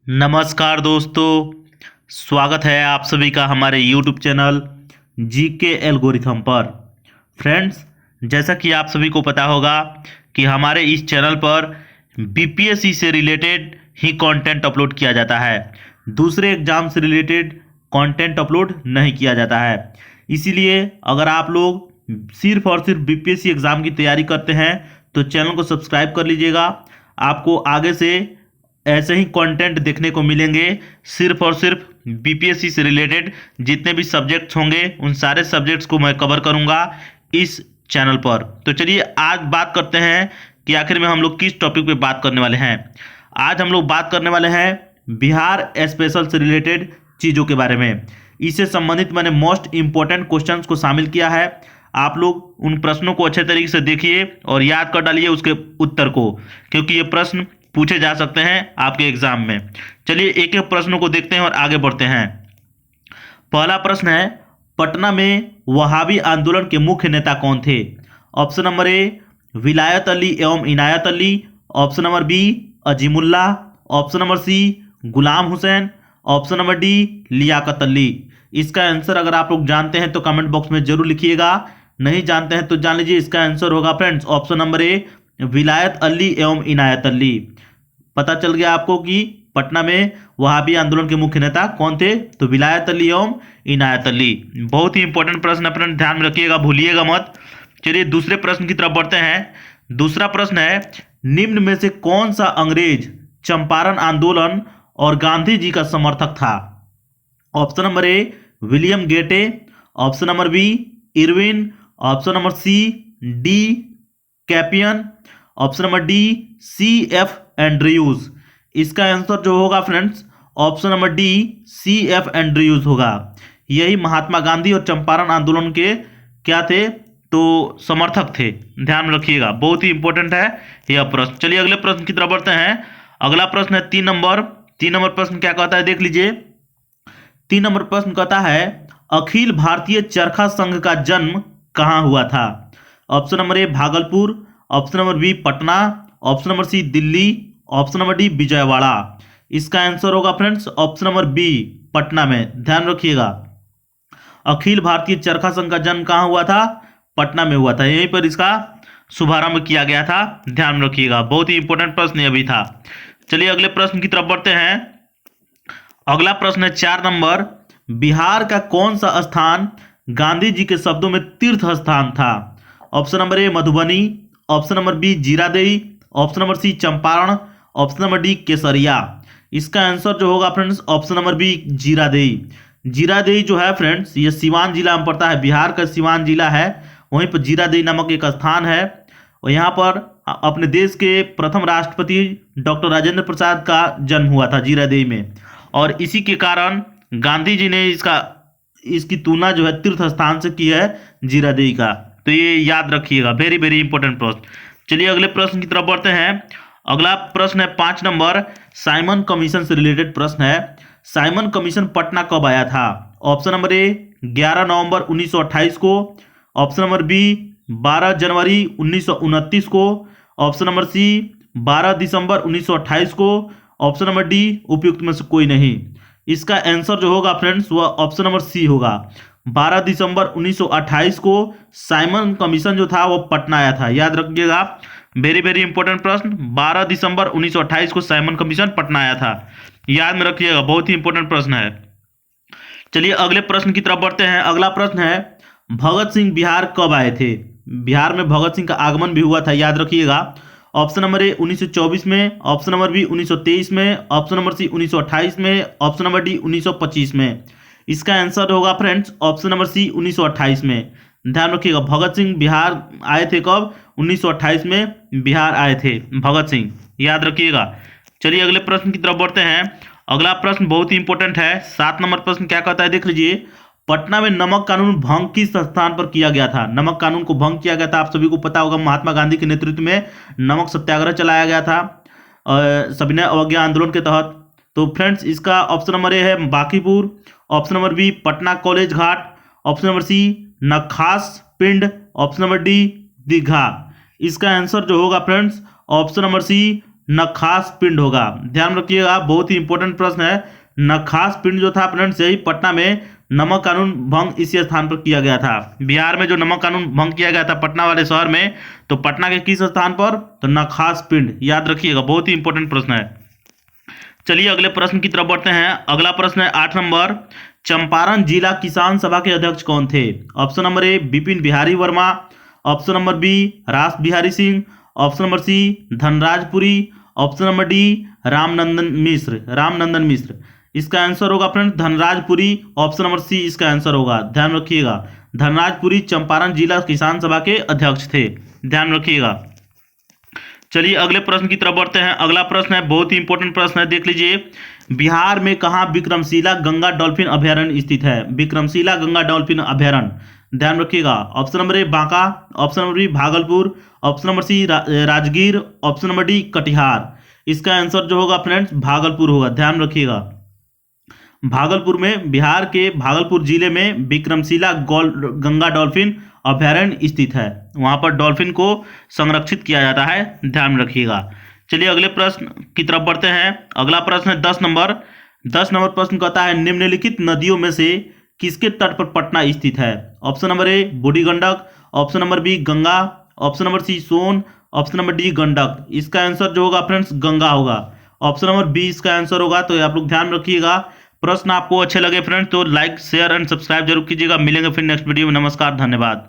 नमस्कार दोस्तों, स्वागत है आप सभी का हमारे YouTube चैनल जीके एल्गोरिथम पर। फ्रेंड्स, जैसा कि आप सभी को पता होगा कि हमारे इस चैनल पर बीपीएससी से रिलेटेड ही कंटेंट अपलोड किया जाता है, दूसरे एग्जाम से रिलेटेड कंटेंट अपलोड नहीं किया जाता है। इसीलिए अगर आप लोग सिर्फ और सिर्फ बीपीएससी एग्ज़ाम की तैयारी करते हैं तो चैनल को सब्सक्राइब कर लीजिएगा। आपको आगे से ऐसे ही कंटेंट देखने को मिलेंगे। सिर्फ और सिर्फ बीपीएससी से रिलेटेड जितने भी सब्जेक्ट्स होंगे उन सारे सब्जेक्ट्स को मैं कवर करूंगा इस चैनल पर। तो चलिए आज बात करते हैं कि आखिर में हम लोग किस टॉपिक पे बात करने वाले हैं। आज हम लोग बात करने वाले हैं बिहार स्पेशल से रिलेटेड चीज़ों के बारे में। इससे संबंधित मैंने मोस्ट इंपॉर्टेंट क्वेश्चंस को शामिल किया है। आप लोग उन प्रश्नों को अच्छे तरीके से देखिए और याद कर डालिए उसके उत्तर को, क्योंकि ये प्रश्न पूछे जा सकते हैं आपके एग्जाम में। चलिए एक एक प्रश्नों को देखते हैं और आगे बढ़ते हैं। पहला प्रश्न है, पटना में वहाबी आंदोलन के मुख्य नेता कौन थे? ऑप्शन नंबर ए विलायत अली एवं Inayat Ali, option number B Azimullah, option number C Ghulam Hussain, option number D Liaquat Ali. इसका आंसर अगर आप लोग जानते हैं तो कमेंट बॉक्स में जरूर लिखिएगा, नहीं जानते हैं तो जान लीजिए। इसका आंसर होगा फ्रेंड्स ऑप्शन नंबर ए विलायत अली एवं इनायत अली। पता चल गया आपको कि पटना में वहाबी आंदोलन के मुख्य नेता कौन थे? तो विलायत अली एवं इनायत अली। बहुत ही इंपॉर्टेंट प्रश्न, अपना ध्यान में रखिएगा, भूलिएगा मत। चलिए दूसरे प्रश्न की तरफ बढ़ते हैं। दूसरा प्रश्न है, निम्न में से कौन सा अंग्रेज चंपारण आंदोलन और गांधी जी का समर्थक था? Option number A William Gate, option number B Irwin, option number C D Capian, option number D C F Andrews. इसका आंसर जो होगा friends option number D C F Andrews होगा। यही महात्मा गांधी और चंपारण आंदोलन के क्या थे? तो समर्थक थे। ध्यान रखिएगा, बहुत ही इंपॉर्टेंट है यह प्रश्न। चलिए अगले प्रश्न की तरफ बढ़ते हैं। अगला प्रश्न है 3 नंबर प्रश्न क्या कहता है देख लीजिए। 3 नंबर प्रश्न कहता है, अखिल भारतीय चरखा संघ का जन्म कहाँ हुआ था? Option number A Bhagalpur, option number B Patna, option number C Delhi, option number D Vijayawada. इसका आंसर होगा friends option number B Patna में। ध्यान रखिएगा, अखिल भारतीय चरखा संघ का जन्म कहाँ हुआ था? पटना में हुआ था। यहीं पर इसका शुभारंभ किया गया था। ध्यान रखिएगा, बहुत ही इंपॉर्टेंट प्रश्न यह भी था। चलिए अगले प्रश्न की तरफ बढ़ते हैं। अगला प्रश्न है 4 नंबर, बिहार का कौन सा स्थान गांधी जी के शब्दों में तीर्थ स्थान था? Option number A Madhubani, option number B Ziradei, option number C Champaran, option number D Kesaria. इसका आंसर जो होगा friends option number B Ziradei. Ziradei जो है फ्रेंड्स ये सीवान जिला में पड़ता है, बिहार का सीवान जिला है। वहीं पर जीरादेई नामक एक स्थान है और यहाँ पर अपने देश के प्रथम राष्ट्रपति डॉक्टर राजेंद्र प्रसाद का जन्म हुआ था जीरादेई में, और इसी के कारण गांधी जी ने इसकी तुलना जो है तीर्थ स्थान से की है जीरादेई का। तो ये याद रखिएगा, वेरी वेरी इंपॉर्टेंट प्रश्न। चलिए अगले प्रश्न की तरफ बढ़ते हैं। अगला प्रश्न है 5 नंबर, साइमन कमीशन से रिलेटेड प्रश्न है। साइमन कमीशन पटना कब आया था? ऑप्शन नंबर ए 11 नवंबर 1928 को, ऑप्शन नंबर बी 12 जनवरी 1929 को, ऑप्शन नंबर सी 12 दिसंबर 1928 को, ऑप्शन नंबर डी उपयुक्त में से कोई नहीं। इसका आंसर जो होगा फ्रेंड्स वह ऑप्शन नंबर सी होगा। 12 दिसंबर 1928 को साइमन कमीशन जो था वो पटना आया था। याद रखिएगा, वेरी वेरी इंपॉर्टेंट प्रश्न। 12 दिसंबर 1928 को साइमन कमीशन पटना आया था, याद में रखिएगा, बहुत ही इंपॉर्टेंट प्रश्न है। चलिए अगले प्रश्न की तरफ बढ़ते हैं। अगला प्रश्न है, भगत सिंह बिहार कब आए थे? बिहार में भगत सिंह का आगमन भी हुआ था, याद रखिएगा। ऑप्शन नंबर ए 1924 में, ऑप्शन नंबर बी 1923 में, ऑप्शन नंबर सी 1928 में, ऑप्शन नंबर डी 1925 में। इसका आंसर होगा फ्रेंड्स ऑप्शन नंबर सी 1928 में। ध्यान रखिएगा, भगत सिंह बिहार आए थे कब? 1928 में बिहार आए थे भगत सिंह, याद रखिएगा। चलिए अगले प्रश्न की तरफ बढ़ते हैं। अगला प्रश्न बहुत ही इंपॉर्टेंट है। 7 नंबर प्रश्न क्या कहता है देख लीजिए। पटना में नमक कानून भंग किस स्थान पर किया गया था? नमक कानून को भंग किया गया था, आप सभी को पता होगा, महात्मा गांधी के नेतृत्व में नमक सत्याग्रह चलाया गया था सविनय अवज्ञा आंदोलन के तहत। तो फ्रेंड्स इसका ऑप्शन नंबर ए है Bankipur, option number B Patna college Ghat, option number C Nakhas Pind, option number D Digha. इसका आंसर जो होगा friends option number C Nakhas Pind होगा। ध्यान रखिएगा, बहुत ही इंपॉर्टेंट प्रश्न है। नखास पिंड जो था फ्रेंड्स, यही पटना में नमक कानून भंग इसी स्थान पर किया गया था। बिहार में जो नमक कानून भंग किया गया था पटना वाले शहर में, तो पटना के किस स्थान पर? तो नखास पिंड। याद रखिएगा, बहुत ही इंपॉर्टेंट प्रश्न है। चलिए अगले प्रश्न की तरफ बढ़ते हैं। अगला प्रश्न है 8 नंबर। चंपारण जिला किसान सभा के अध्यक्ष कौन थे? Option number A Vipin Bihari Verma, option number B Ras Bihari Singh, option number C Dhanrajpuri, option number D Ramnandan Mishra. इसका आंसर होगा friends Dhanrajpuri. Option number C इसका आंसर होगा। ध्यान रखिएगा, धनराजपुरी चंपारण जिला किसान सभा के अध्यक्ष थे। ध्यान रखिएगा। चलिए अगले प्रश्न की तरफ बढ़ते हैं। अगला प्रश्न है, बहुत ही इंपॉर्टेंट प्रश्न है, देख लीजिए। बिहार में कहाँ विक्रमशिला गंगा डॉल्फिन अभयारण्य स्थित है? विक्रमशिला गंगा डॉल्फिन अभयारण्य। ध्यान रखिएगा, option number A Banka, option number B Bhagalpur, option number C Rajgir, option number D Katihar. इसका आंसर जो होगा फ्रेंड्स भागलपुर होगा। ध्यान रखिएगा, भागलपुर में, बिहार के भागलपुर जिले में विक्रमशिला गंगा डॉल्फिन अभयारण्य स्थित है। वहां पर डॉल्फिन को संरक्षित किया जाता है। ध्यान रखिएगा। चलिए अगले प्रश्न की तरफ बढ़ते हैं। अगला प्रश्न है 10 नंबर। 10 नंबर प्रश्न कहता है निम्नलिखित नदियों में से किसके तट पर पटना स्थित है? Option number A Budhi Gandak, option number B Ganga, option number C Son, option number D Gandak. इसका आंसर जो होगा फ्रेंड्स गंगा होगा। ऑप्शन नंबर बी इसका आंसर होगा। तो आप लोग ध्यान रखिएगा। प्रश्न आपको अच्छे लगे फ्रेंड्स तो लाइक शेयर एंड सब्सक्राइब जरूर कीजिएगा। मिलेंगे फिर नेक्स्ट वीडियो में। नमस्कार, धन्यवाद।